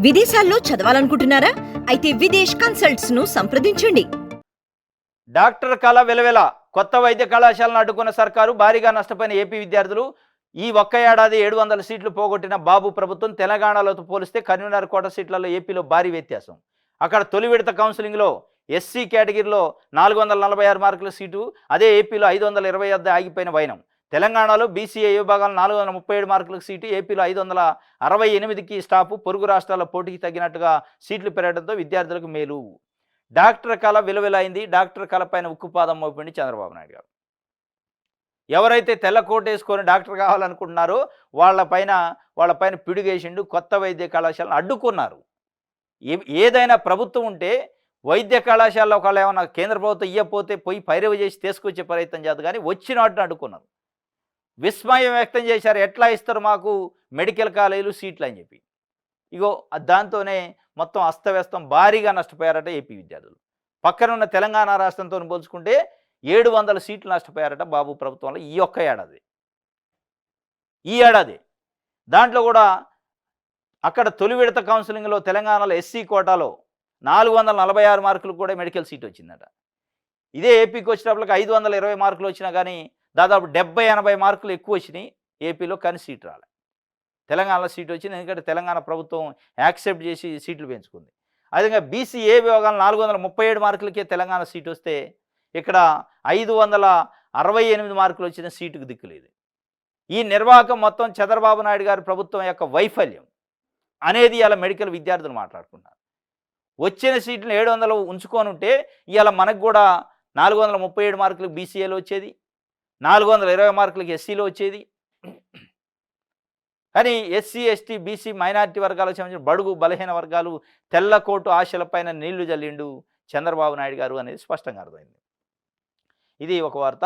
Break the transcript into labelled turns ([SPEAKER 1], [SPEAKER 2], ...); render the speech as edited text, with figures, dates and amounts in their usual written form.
[SPEAKER 1] విదేశాల్లో చదవాలనుకుంటున్నారా? అయితే విదేశ్ కన్సల్ట్స్ ను సంప్రదించండి.
[SPEAKER 2] డాక్టర్ కళ వెలవెల కొత్త వైద్య కళాశాలను అడ్డుకున్న సర్కారు, భారీగా నష్టపోయిన ఏపీ విద్యార్థులు. ఈ ఒక్క ఏడాది 700 సీట్లు పోగొట్టిన బాబు ప్రభుత్వం తెలంగాణలో పోలిస్తే కరీంనగర్ కోట సీట్లలో ఏపీలో భారీ వ్యత్యాసం. అక్కడ తొలి విడత కౌన్సిలింగ్లో ఎస్సీ కేటగిరీలో 446 మార్కుల సీటు, అదే ఏపీలో 520 వద్ద ఆగిపోయిన వైనం. తెలంగాణలో బీసీఏ విభాగాలు 437 మార్కుల సీటు, ఏపీలో 568కి స్టాపు. పొరుగు రాష్ట్రాల పోటీకి తగ్గినట్టుగా సీట్లు పెరగడంతో విద్యార్థులకు మేలు. డాక్టర్ కళ విలువలైంది. డాక్టర్ కళ పైన ఉక్కుపాదం మోపిండి చంద్రబాబు నాయుడు గారు. ఎవరైతే తెల్ల కోట్ వేసుకొని డాక్టర్ కావాలనుకుంటున్నారో వాళ్ళపైన పిడుగేసిండు. కొత్త వైద్య కళాశాలను అడ్డుకున్నారు. ఏదైనా ప్రభుత్వం ఉంటే వైద్య కళాశాలలో ఒకళ్ళు ఏమన్నా కేంద్ర ప్రభుత్వం ఇయ్యపోతే పోయి పైరవి చేసి తీసుకొచ్చే ప్రయత్నం చేద్దు, కానీ వచ్చిన వాటిని అడ్డుకున్నారు. విస్మయం వ్యక్తం చేశారు. ఎట్లా ఇస్తారు మాకు మెడికల్ కాలేజీలు సీట్లు అని చెప్పి. ఇగో దాంతోనే మొత్తం అస్తవ్యస్తం, భారీగా నష్టపోయారట ఏపీ విద్యార్థులు. పక్కనున్న తెలంగాణ రాష్ట్రంతో పోల్చుకుంటే 700 సీట్లు నష్టపోయారట బాబు ప్రభుత్వంలో ఈ ఒక్క ఏడాది. ఈ ఏడాది దాంట్లో కూడా అక్కడ తొలి విడత కౌన్సిలింగ్లో తెలంగాణలో ఎస్సీ కోటాలో 446 మార్కులు కూడా మెడికల్ సీట్ వచ్చిందట. ఇదే ఏపీకి వచ్చేటప్పటికి 520 మార్కులు వచ్చినా కానీ దాదాపు 70-80 మార్కులు ఎక్కువ వచ్చినాయి ఏపీలో, కానీ సీట్ రాలే. తెలంగాణలో సీట్ వచ్చింది, ఎందుకంటే తెలంగాణ ప్రభుత్వం యాక్సెప్ట్ చేసి సీట్లు పెంచుకుంది. అదేవిధంగా బీసీఏ విభాగంలో 437 మార్కులకే తెలంగాణ సీట్ వస్తే ఇక్కడ 568 మార్కులు వచ్చిన సీటుకు దిక్కులేదు. ఈ నిర్వాహకం మొత్తం చంద్రబాబు నాయుడు గారి ప్రభుత్వం యొక్క వైఫల్యం అనేది ఇలా మెడికల్ విద్యార్థులు మాట్లాడుకున్నారు. వచ్చిన సీట్లను 700 ఉంచుకొని ఉంటే ఇవాళ మనకు కూడా 437 మార్కులకు బీసీఏలో వచ్చేది, 420 మార్కులకి ఎస్సీలో వచ్చేది. కానీ ఎస్సీ, ఎస్టీ, బీసీ, మైనారిటీ వర్గాలకు సంబంధించిన బడుగు బలహీన వర్గాలు తెల్లకోటు ఆశలపైన నీళ్లు జల్లిండు చంద్రబాబు నాయుడు గారు అనేది స్పష్టంగా అర్థమైంది. ఇది ఒక వార్త.